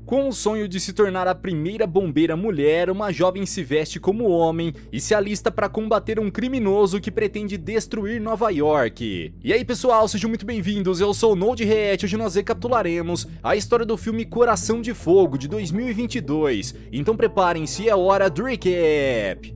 Com o sonho de se tornar a primeira bombeira mulher, uma jovem se veste como homem e se alista para combater um criminoso que pretende destruir Nova York. E aí pessoal, sejam muito bem-vindos, eu sou o Node React. Hoje nós recapitularemos a história do filme Coração de Fogo de 2022, então preparem-se, é hora do recap!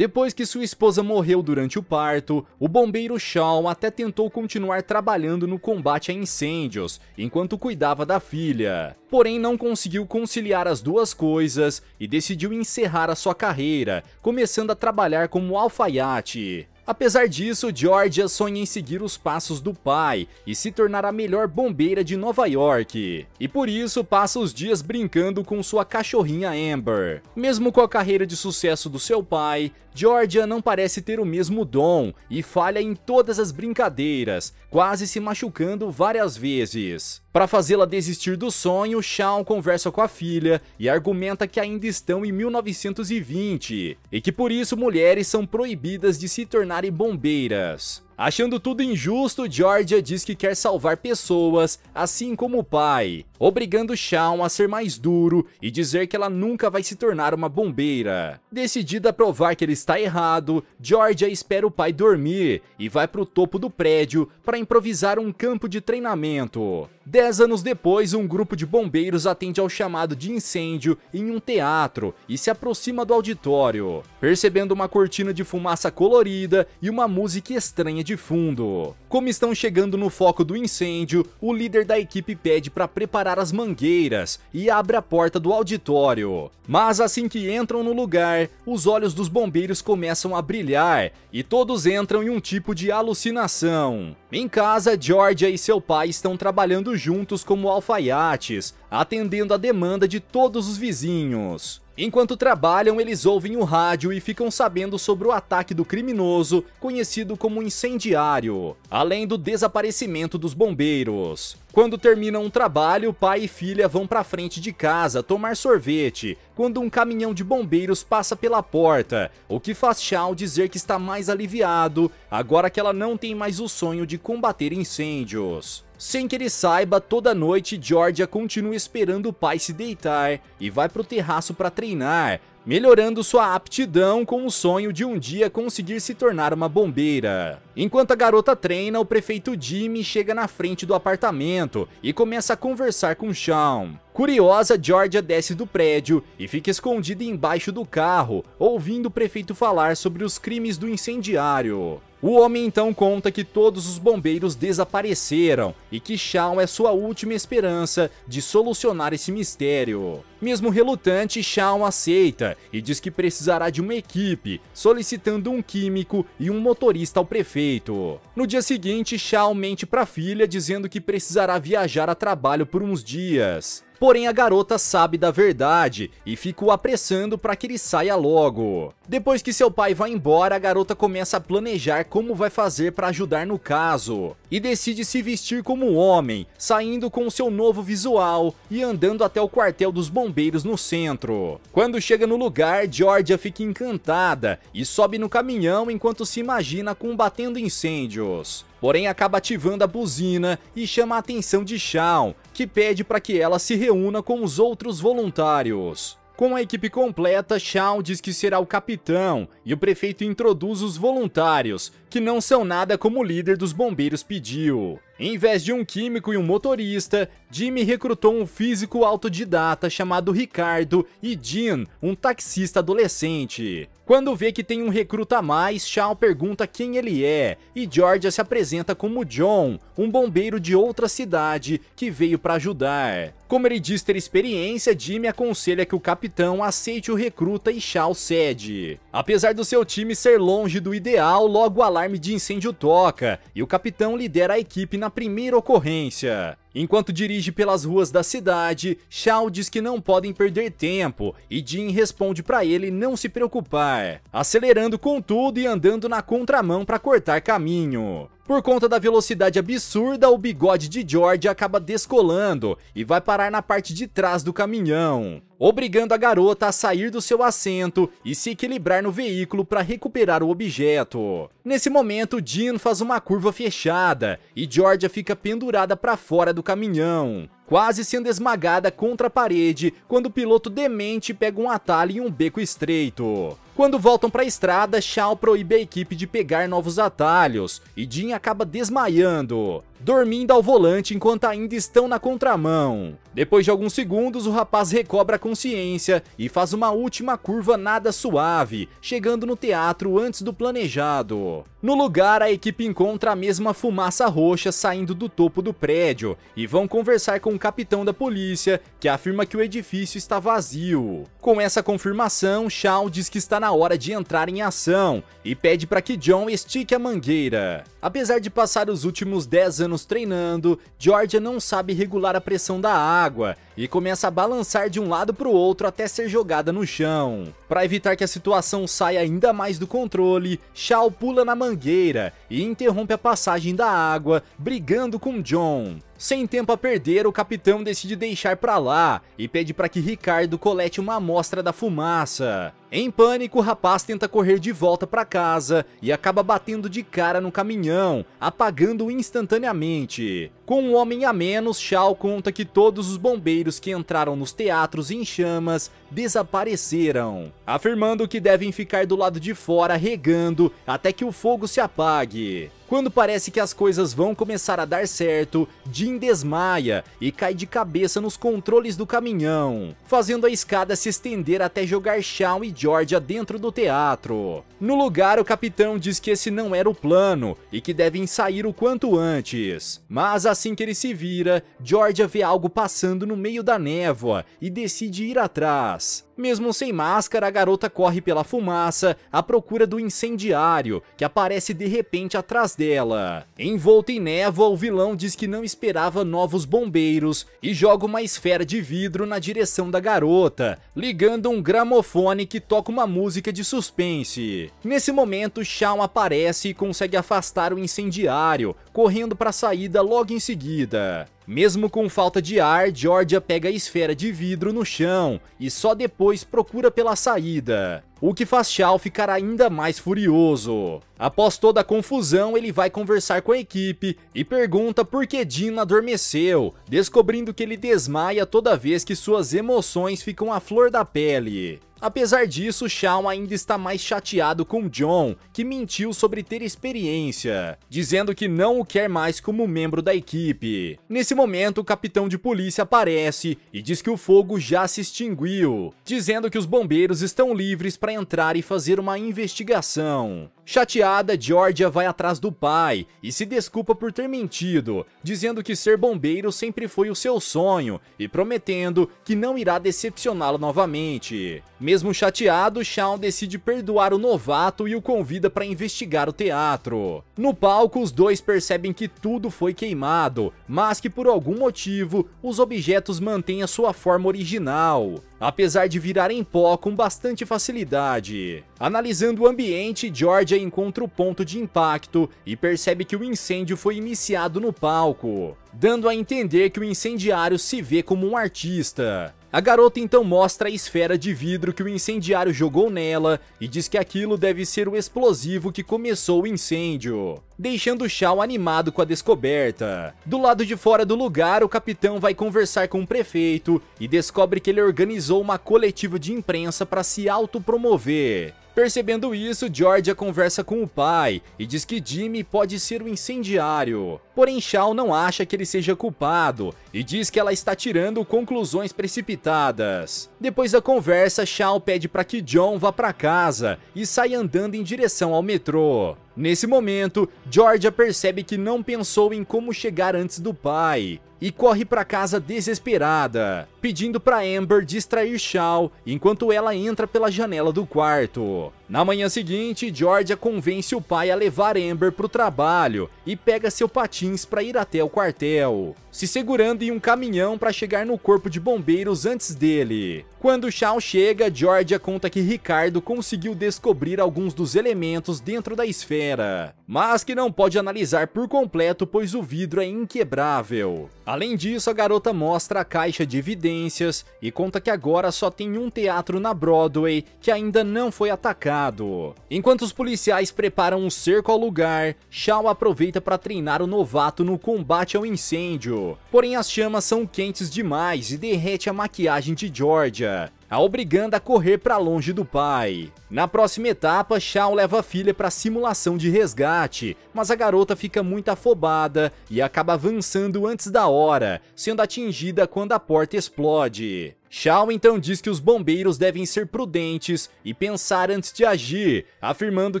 Depois que sua esposa morreu durante o parto, o bombeiro Shawn até tentou continuar trabalhando no combate a incêndios, enquanto cuidava da filha. Porém, não conseguiu conciliar as duas coisas e decidiu encerrar a sua carreira, começando a trabalhar como alfaiate. Apesar disso, Georgia sonha em seguir os passos do pai e se tornar a melhor bombeira de Nova York. E por isso passa os dias brincando com sua cachorrinha Amber. Mesmo com a carreira de sucesso do seu pai, Georgia não parece ter o mesmo dom e falha em todas as brincadeiras, quase se machucando várias vezes. Para fazê-la desistir do sonho, Shawn conversa com a filha e argumenta que ainda estão em 1920 e que por isso mulheres são proibidas de se tornarem bombeiras. Achando tudo injusto, Georgia diz que quer salvar pessoas, assim como o pai, obrigando Shawn a ser mais duro e dizer que ela nunca vai se tornar uma bombeira. Decidida a provar que ele está errado, Georgia espera o pai dormir e vai para o topo do prédio para improvisar um campo de treinamento. 10 anos depois, um grupo de bombeiros atende ao chamado de incêndio em um teatro e se aproxima do auditório, percebendo uma cortina de fumaça colorida e uma música estranha de fundo. Como estão chegando no foco do incêndio, o líder da equipe pede para preparar as mangueiras e abre a porta do auditório. Mas assim que entram no lugar, os olhos dos bombeiros começam a brilhar e todos entram em um tipo de alucinação. Em casa, Georgia e seu pai estão trabalhando juntos como alfaiates, atendendo a demanda de todos os vizinhos. Enquanto trabalham, eles ouvem o rádio e ficam sabendo sobre o ataque do criminoso, conhecido como incendiário, além do desaparecimento dos bombeiros. Quando terminam o trabalho, pai e filha vão para frente de casa tomar sorvete, quando um caminhão de bombeiros passa pela porta, o que faz Shawn dizer que está mais aliviado, agora que ela não tem mais o sonho de combater incêndios. Sem que ele saiba, toda noite Georgia continua esperando o pai se deitar e vai pro terraço para treinar, melhorando sua aptidão com o sonho de um dia conseguir se tornar uma bombeira. Enquanto a garota treina, o prefeito Jimmy chega na frente do apartamento e começa a conversar com Shawn. Curiosa, Georgia desce do prédio e fica escondida embaixo do carro, ouvindo o prefeito falar sobre os crimes do incendiário. O homem então conta que todos os bombeiros desapareceram e que Shawn é sua última esperança de solucionar esse mistério. Mesmo relutante, Shawn aceita e diz que precisará de uma equipe, solicitando um químico e um motorista ao prefeito. No dia seguinte, Shawn mente para a filha dizendo que precisará viajar a trabalho por uns dias. Porém, a garota sabe da verdade e fica o apressando para que ele saia logo. Depois que seu pai vai embora, a garota começa a planejar como vai fazer para ajudar no caso e decide se vestir como homem, saindo com seu novo visual e andando até o quartel dos bombeiros no centro. Quando chega no lugar, Georgia fica encantada e sobe no caminhão enquanto se imagina combatendo incêndios. Porém, acaba ativando a buzina e chama a atenção de Shawn, que pede para que ela se reúna com os outros voluntários. Com a equipe completa, Shawn diz que será o capitão e o prefeito introduz os voluntários, que não são nada como o líder dos bombeiros pediu. Em vez de um químico e um motorista, Jimmy recrutou um físico autodidata chamado Ricardo e Jean, um taxista adolescente. Quando vê que tem um recruta a mais, Shawn pergunta quem ele é e Georgia se apresenta como John, um bombeiro de outra cidade que veio para ajudar. Como ele diz ter experiência, Jimmy aconselha que o capitão aceite o recruta e Shawn cede. Apesar do seu time ser longe do ideal, logo o alarme de incêndio toca e o capitão lidera a equipe na primeira ocorrência. Enquanto dirige pelas ruas da cidade, Shawn diz que não podem perder tempo e Jean responde para ele não se preocupar, acelerando com tudo e andando na contramão para cortar caminho. Por conta da velocidade absurda, o bigode de George acaba descolando e vai parar na parte de trás do caminhão, obrigando a garota a sair do seu assento e se equilibrar no veículo para recuperar o objeto. Nesse momento, Jean faz uma curva fechada e Georgia fica pendurada para fora do caminhão. quase sendo esmagada contra a parede quando o piloto demente pega um atalho em um beco estreito. Quando voltam para a estrada, Shaw proíbe a equipe de pegar novos atalhos e Dean acaba desmaiando, dormindo ao volante enquanto ainda estão na contramão. Depois de alguns segundos, o rapaz recobra a consciência e faz uma última curva nada suave, chegando no teatro antes do planejado. No lugar, a equipe encontra a mesma fumaça roxa saindo do topo do prédio e vão conversar com o capitão da polícia, que afirma que o edifício está vazio. Com essa confirmação, Shaw diz que está na hora de entrar em ação e pede para que John estique a mangueira. Apesar de passar os últimos 10 anos treinando, Georgia não sabe regular a pressão da água e começa a balançar de um lado para o outro até ser jogada no chão. Para evitar que a situação saia ainda mais do controle, Shaw pula na mangueira e interrompe a passagem da água, brigando com John. Sem tempo a perder, o capitão decide deixar pra lá e pede para que Ricardo colete uma amostra da fumaça. Em pânico, o rapaz tenta correr de volta para casa e acaba batendo de cara no caminhão, apagando-o instantaneamente. Com um homem a menos, Shaw conta que todos os bombeiros que entraram nos teatros em chamas desapareceram, afirmando que devem ficar do lado de fora regando até que o fogo se apague. Quando parece que as coisas vão começar a dar certo, Dean desmaia e cai de cabeça nos controles do caminhão, fazendo a escada se estender até jogar Shaw e Georgia dentro do teatro. No lugar, o capitão diz que esse não era o plano e que devem sair o quanto antes. Mas assim que ele se vira, Georgia vê algo passando no meio da névoa e decide ir atrás. Mesmo sem máscara, a garota corre pela fumaça à procura do incendiário, que aparece de repente atrás dela. Envolto em névoa, o vilão diz que não esperava novos bombeiros e joga uma esfera de vidro na direção da garota, ligando um gramofone que toca uma música de suspense. Nesse momento, Shaw aparece e consegue afastar o incendiário, correndo para a saída logo em seguida. Mesmo com falta de ar, Georgia pega a esfera de vidro no chão e só depois procura pela saída, o que faz Shaw ficar ainda mais furioso. Após toda a confusão, ele vai conversar com a equipe e pergunta por que Dean adormeceu, descobrindo que ele desmaia toda vez que suas emoções ficam à flor da pele. Apesar disso, Shaw ainda está mais chateado com John, que mentiu sobre ter experiência, dizendo que não o quer mais como membro da equipe. Nesse momento, o capitão de polícia aparece e diz que o fogo já se extinguiu, dizendo que os bombeiros estão livres para entrar e fazer uma investigação. Chateada, Georgia vai atrás do pai e se desculpa por ter mentido, dizendo que ser bombeiro sempre foi o seu sonho e prometendo que não irá decepcioná-lo novamente. Mesmo chateado, Shaw decide perdoar o novato e o convida para investigar o teatro. No palco, os dois percebem que tudo foi queimado, mas que por algum motivo os objetos mantêm a sua forma original, apesar de virarem pó com bastante facilidade. Analisando o ambiente, Georgia encontra o ponto de impacto e percebe que o incêndio foi iniciado no palco, dando a entender que o incendiário se vê como um artista. A garota então mostra a esfera de vidro que o incendiário jogou nela e diz que aquilo deve ser o explosivo que começou o incêndio, deixando Shaw animado com a descoberta. Do lado de fora do lugar, o capitão vai conversar com o prefeito e descobre que ele organizou uma coletiva de imprensa para se autopromover. Percebendo isso, Georgia conversa com o pai e diz que Jimmy pode ser o incendiário. Porém, Shaw não acha que ele seja culpado e diz que ela está tirando conclusões precipitadas. Depois da conversa, Shaw pede para que John vá para casa e sai andando em direção ao metrô. Nesse momento, Georgia percebe que não pensou em como chegar antes do pai e corre para casa desesperada, pedindo para Amber distrair Shaw enquanto ela entra pela janela do quarto. Na manhã seguinte, Georgia convence o pai a levar Amber para o trabalho e pega seu patins para ir até o quartel, se segurando em um caminhão para chegar no corpo de bombeiros antes dele. Quando Shaw chega, Georgia conta que Ricardo conseguiu descobrir alguns dos elementos dentro da esfera, mas que não pode analisar por completo pois o vidro é inquebrável. Além disso, a garota mostra a caixa de evidências e conta que agora só tem um teatro na Broadway que ainda não foi atacado. Enquanto os policiais preparam um cerco ao lugar, Shaw aproveita para treinar o novato no combate ao incêndio. Porém, as chamas são quentes demais e derrete a maquiagem de Georgia, a obrigando a correr para longe do pai. Na próxima etapa, Shaw leva a filha para simulação de resgate, mas a garota fica muito afobada e acaba avançando antes da hora, sendo atingida quando a porta explode. Shaw então diz que os bombeiros devem ser prudentes e pensar antes de agir, afirmando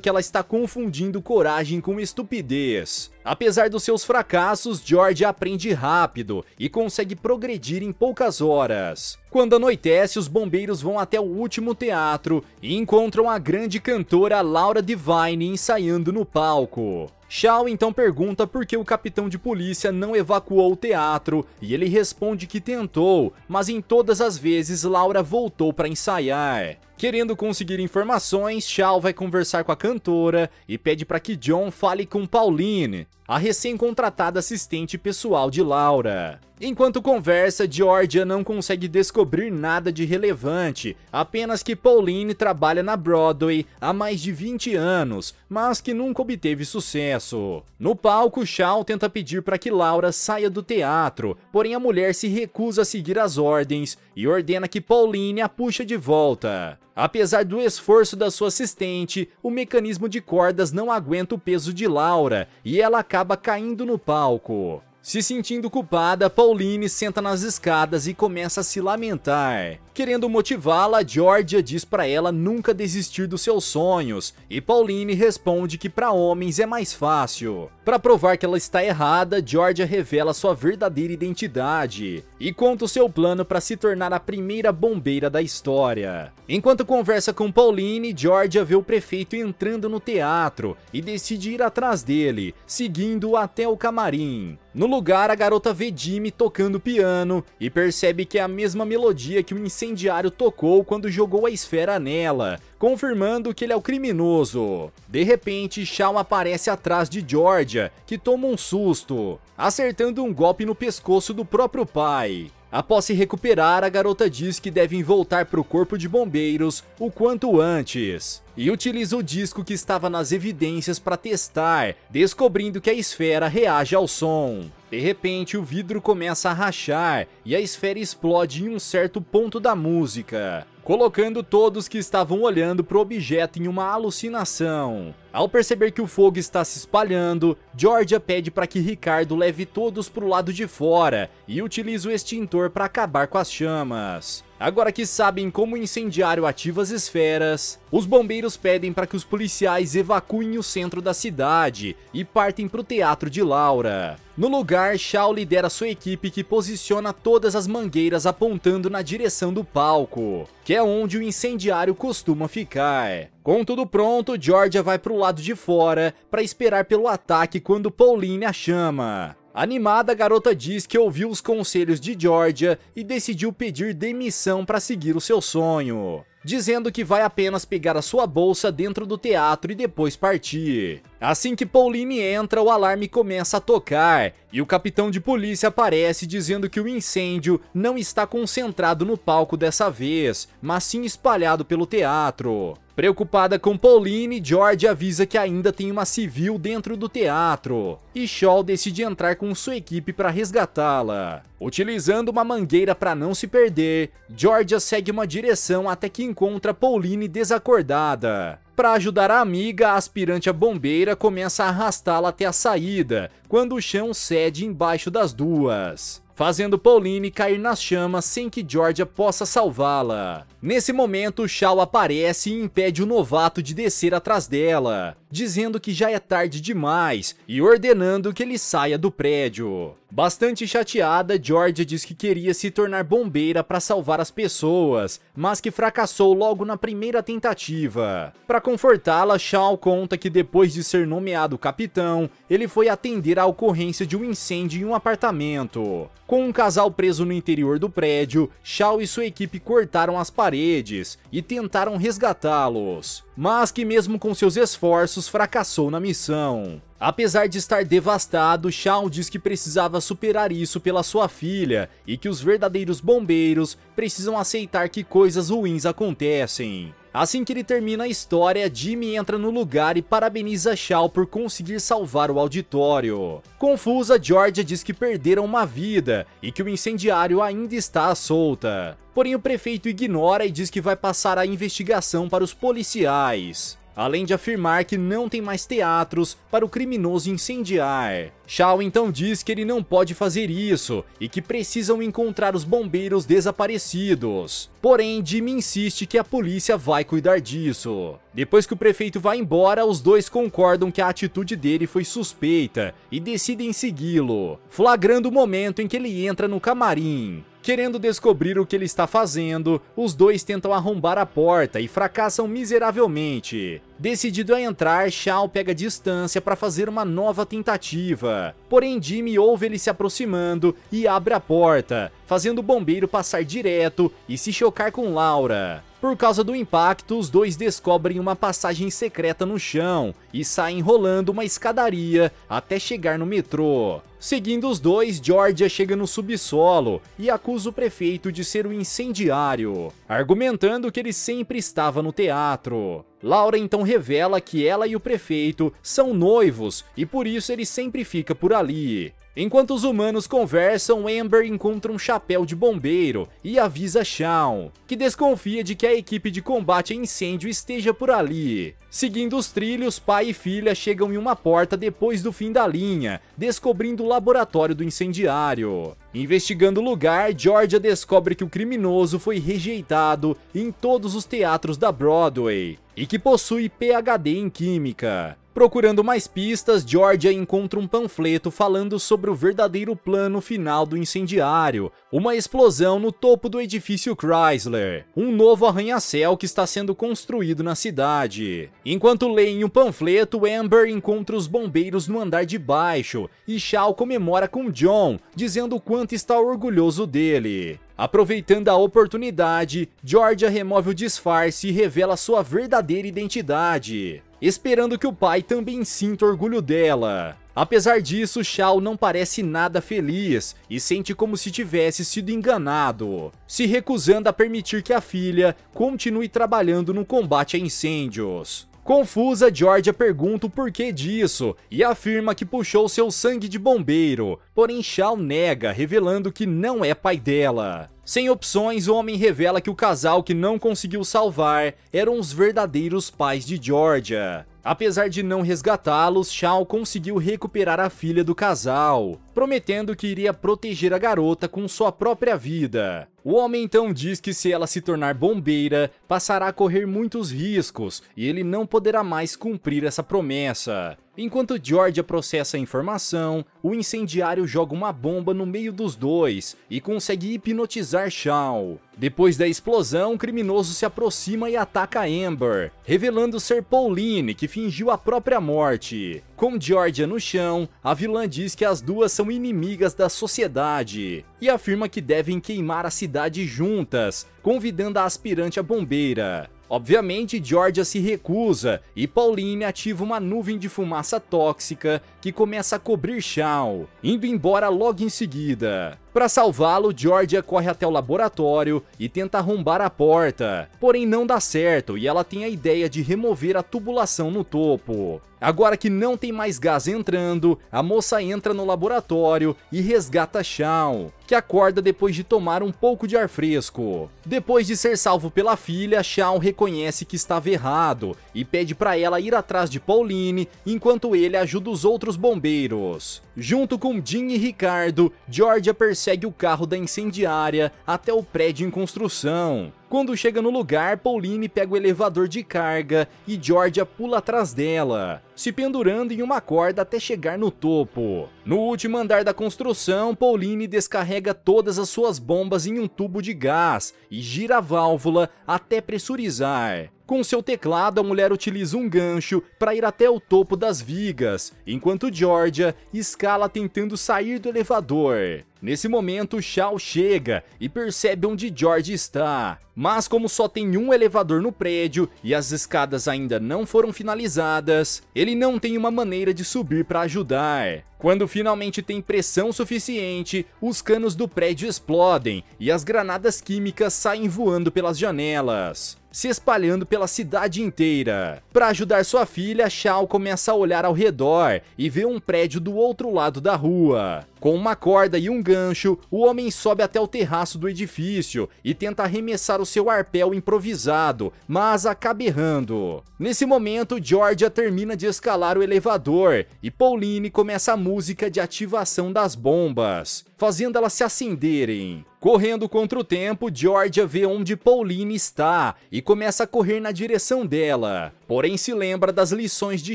que ela está confundindo coragem com estupidez. Apesar dos seus fracassos, George aprende rápido e consegue progredir em poucas horas. Quando anoitece, os bombeiros vão até o último teatro e encontram a grande cantora Laura Divine ensaiando no palco. Shaw então pergunta por que o capitão de polícia não evacuou o teatro e ele responde que tentou, mas em todas as vezes Laura voltou para ensaiar. Querendo conseguir informações, Shaw vai conversar com a cantora e pede para que John fale com Pauline, a recém-contratada assistente pessoal de Laura. Enquanto conversa, Georgia não consegue descobrir nada de relevante, apenas que Pauline trabalha na Broadway há mais de 20 anos, mas que nunca obteve sucesso. No palco, Shaw tenta pedir para que Laura saia do teatro, porém a mulher se recusa a seguir as ordens e ordena que Pauline a puxe de volta. Apesar do esforço da sua assistente, o mecanismo de cordas não aguenta o peso de Laura e ela acaba caindo no palco. Se sentindo culpada, Pauline senta nas escadas e começa a se lamentar. Querendo motivá-la, Georgia diz para ela nunca desistir dos seus sonhos, e Pauline responde que para homens é mais fácil. Para provar que ela está errada, Georgia revela sua verdadeira identidade e conta o seu plano para se tornar a primeira bombeira da história. Enquanto conversa com Pauline, Georgia vê o prefeito entrando no teatro e decide ir atrás dele, seguindo-o até o camarim. No lugar, a garota vê Jimmy tocando piano e percebe que é a mesma melodia que o incendiário tocou quando jogou a esfera nela, confirmando que ele é o criminoso. De repente, Shaw aparece atrás de Georgia, que toma um susto, acertando um golpe no pescoço do próprio pai. Após se recuperar, a garota diz que devem voltar para o corpo de bombeiros o quanto antes, e utiliza o disco que estava nas evidências para testar, descobrindo que a esfera reage ao som. De repente, o vidro começa a rachar e a esfera explode em um certo ponto da música, colocando todos que estavam olhando para o objeto em uma alucinação. Ao perceber que o fogo está se espalhando, Georgia pede para que Ricardo leve todos para o lado de fora e utiliza o extintor para acabar com as chamas. Agora que sabem como o incendiário ativa as esferas, os bombeiros pedem para que os policiais evacuem o centro da cidade e partem para o teatro de Laura. No lugar, Shaw lidera sua equipe que posiciona todas as mangueiras apontando na direção do palco, que é onde o incendiário costuma ficar. Com tudo pronto, Georgia vai para o lado de fora para esperar pelo ataque quando Pauline a chama. Animada, a garota diz que ouviu os conselhos de Georgia e decidiu pedir demissão para seguir o seu sonho, dizendo que vai apenas pegar a sua bolsa dentro do teatro e depois partir. Assim que Pauline entra, o alarme começa a tocar e o capitão de polícia aparece dizendo que o incêndio não está concentrado no palco dessa vez, mas sim espalhado pelo teatro. Preocupada com Pauline, George avisa que ainda tem uma civil dentro do teatro, e Shaw decide entrar com sua equipe para resgatá-la. Utilizando uma mangueira para não se perder, Georgia segue uma direção até que encontra Pauline desacordada. Para ajudar a amiga, a aspirante a bombeira começa a arrastá-la até a saída, quando o chão cede embaixo das duas, fazendo Pauline cair nas chamas sem que Georgia possa salvá-la. Nesse momento, Shaw aparece e impede o novato de descer atrás dela, dizendo que já é tarde demais e ordenando que ele saia do prédio. Bastante chateada, Georgia diz que queria se tornar bombeira para salvar as pessoas, mas que fracassou logo na primeira tentativa. Para confortá-la, Shaw conta que depois de ser nomeado capitão, ele foi atender a ocorrência de um incêndio em um apartamento. Com um casal preso no interior do prédio, Shaw e sua equipe cortaram as paredes e tentaram resgatá-los, mas que mesmo com seus esforços, recursos, fracassou na missão. Apesar de estar devastado, Shaw diz que precisava superar isso pela sua filha e que os verdadeiros bombeiros precisam aceitar que coisas ruins acontecem. Assim que ele termina a história, Jimmy entra no lugar e parabeniza Shaw por conseguir salvar o auditório. Confusa, Georgia diz que perderam uma vida e que o incendiário ainda está à solta. Porém, o prefeito ignora e diz que vai passar a investigação para os policiais, além de afirmar que não tem mais teatros para o criminoso incendiar. Shaw então diz que ele não pode fazer isso e que precisam encontrar os bombeiros desaparecidos. Porém, Jimmy insiste que a polícia vai cuidar disso. Depois que o prefeito vai embora, os dois concordam que a atitude dele foi suspeita e decidem segui-lo, flagrando o momento em que ele entra no camarim. Querendo descobrir o que ele está fazendo, os dois tentam arrombar a porta e fracassam miseravelmente. Decidido a entrar, Shaw pega distância para fazer uma nova tentativa. Porém, Jimmy ouve ele se aproximando e abre a porta, fazendo o bombeiro passar direto e se chocar com Laura. Por causa do impacto, os dois descobrem uma passagem secreta no chão e saem rolando uma escadaria até chegar no metrô. Seguindo os dois, Georgia chega no subsolo e acusa o prefeito de ser um incendiário, argumentando que ele sempre estava no teatro. Laura então revela que ela e o prefeito são noivos e por isso ele sempre fica por ali. Enquanto os humanos conversam, Amber encontra um chapéu de bombeiro e avisa Shaw, que desconfia de que a equipe de combate a incêndio esteja por ali. Seguindo os trilhos, pai e filha chegam em uma porta depois do fim da linha, descobrindo o laboratório do incendiário. Investigando o lugar, Georgia descobre que o criminoso foi rejeitado em todos os teatros da Broadway e que possui PhD em Química. Procurando mais pistas, Georgia encontra um panfleto falando sobre o verdadeiro plano final do incendiário, uma explosão no topo do edifício Chrysler, um novo arranha-céu que está sendo construído na cidade. Enquanto leem o panfleto, Amber encontra os bombeiros no andar de baixo e Shaw comemora com John, dizendo o quanto está orgulhoso dele. Aproveitando a oportunidade, Georgia remove o disfarce e revela sua verdadeira identidade, esperando que o pai também sinta orgulho dela. Apesar disso, Shaw não parece nada feliz e sente como se tivesse sido enganado, se recusando a permitir que a filha continue trabalhando no combate a incêndios. Confusa, Georgia pergunta o porquê disso e afirma que puxou seu sangue de bombeiro, porém Shaw nega, revelando que não é pai dela. Sem opções, o homem revela que o casal que não conseguiu salvar eram os verdadeiros pais de Georgia. Apesar de não resgatá-los, Shaw conseguiu recuperar a filha do casal, prometendo que iria proteger a garota com sua própria vida. O homem então diz que se ela se tornar bombeira, passará a correr muitos riscos e ele não poderá mais cumprir essa promessa. Enquanto Georgia processa a informação, o incendiário joga uma bomba no meio dos dois e consegue hipnotizar Shaw. Depois da explosão, o criminoso se aproxima e ataca Amber, revelando ser Pauline, que fingiu a própria morte. Com Georgia no chão, a vilã diz que as duas são inimigas da sociedade e afirma que devem queimar a cidade juntas, convidando a aspirante a bombeira. Obviamente, Georgia se recusa e Pauline ativa uma nuvem de fumaça tóxica que começa a cobrir Shaw, indo embora logo em seguida. Para salvá-lo, Georgia corre até o laboratório e tenta arrombar a porta, porém não dá certo e ela tem a ideia de remover a tubulação no topo. Agora que não tem mais gás entrando, a moça entra no laboratório e resgata Shaw, que acorda depois de tomar um pouco de ar fresco. Depois de ser salvo pela filha, Shaw reconhece que estava errado e pede para ela ir atrás de Pauline, enquanto ele ajuda os outros bombeiros. Junto com Jim e Ricardo, Georgia persegue o carro da incendiária até o prédio em construção. Quando chega no lugar, Pauline pega o elevador de carga e Georgia pula atrás dela, se pendurando em uma corda até chegar no topo. No último andar da construção, Pauline descarrega todas as suas bombas em um tubo de gás e gira a válvula até pressurizar. Com seu teclado, a mulher utiliza um gancho para ir até o topo das vigas, enquanto Georgia escala tentando sair do elevador. Nesse momento, Shao chega e percebe onde George está. Mas como só tem um elevador no prédio e as escadas ainda não foram finalizadas, ele não tem uma maneira de subir para ajudar. Quando finalmente tem pressão suficiente, os canos do prédio explodem e as granadas químicas saem voando pelas janelas, se espalhando pela cidade inteira. Para ajudar sua filha, Shao começa a olhar ao redor e vê um prédio do outro lado da rua. Com uma corda e um gancho, o homem sobe até o terraço do edifício e tenta arremessar o seu arpel improvisado, mas acaba errando. Nesse momento, Georgia termina de escalar o elevador e Pauline começa a música de ativação das bombas, fazendo elas se acenderem. Correndo contra o tempo, Georgia vê onde Pauline está e começa a correr na direção dela. Porém se lembra das lições de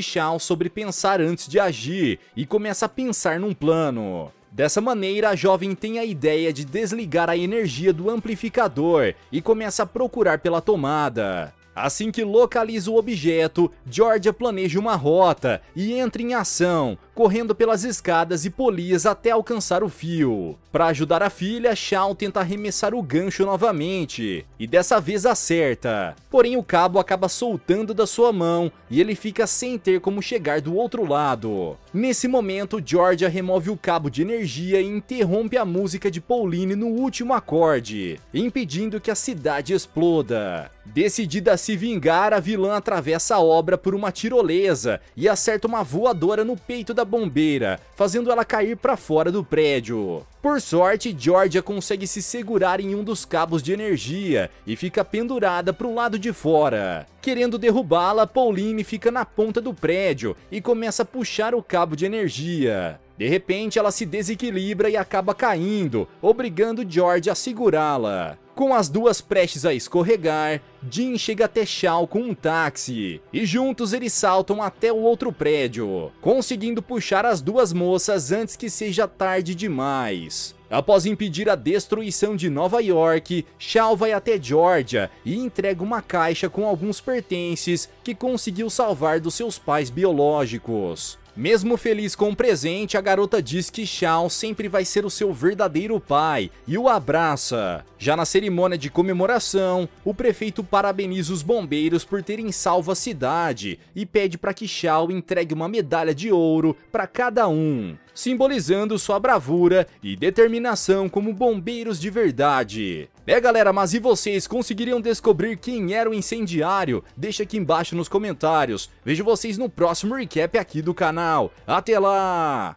Shao sobre pensar antes de agir e começa a pensar num plano. Dessa maneira, a jovem tem a ideia de desligar a energia do amplificador e começa a procurar pela tomada. Assim que localiza o objeto, Georgia planeja uma rota e entra em ação, correndo pelas escadas e polias até alcançar o fio. Para ajudar a filha, Shao tenta arremessar o gancho novamente, e dessa vez acerta. Porém o cabo acaba soltando da sua mão e ele fica sem ter como chegar do outro lado. Nesse momento, Georgia remove o cabo de energia e interrompe a música de Pauline no último acorde, impedindo que a cidade exploda. Decidida a se vingar, a vilã atravessa a obra por uma tirolesa e acerta uma voadora no peito da bombeira, fazendo ela cair para fora do prédio. Por sorte, Georgia consegue se segurar em um dos cabos de energia e fica pendurada para o lado de fora. Querendo derrubá-la, Pauline fica na ponta do prédio e começa a puxar o cabo de energia. De repente, ela se desequilibra e acaba caindo, obrigando Georgia a segurá-la. Com as duas prestes a escorregar, Jin chega até Shao com um táxi, e juntos eles saltam até o outro prédio, conseguindo puxar as duas moças antes que seja tarde demais. Após impedir a destruição de Nova York, Shao vai até Georgia e entrega uma caixa com alguns pertences que conseguiu salvar dos seus pais biológicos. Mesmo feliz com o presente, a garota diz que Shao sempre vai ser o seu verdadeiro pai e o abraça. Já na cerimônia de comemoração, o prefeito parabeniza os bombeiros por terem salvo a cidade e pede para que Shao entregue uma medalha de ouro para cada um, simbolizando sua bravura e determinação como bombeiros de verdade. Galera, mas e vocês conseguiriam descobrir quem era o incendiário? Deixa aqui embaixo nos comentários. Vejo vocês no próximo recap aqui do canal. Até lá!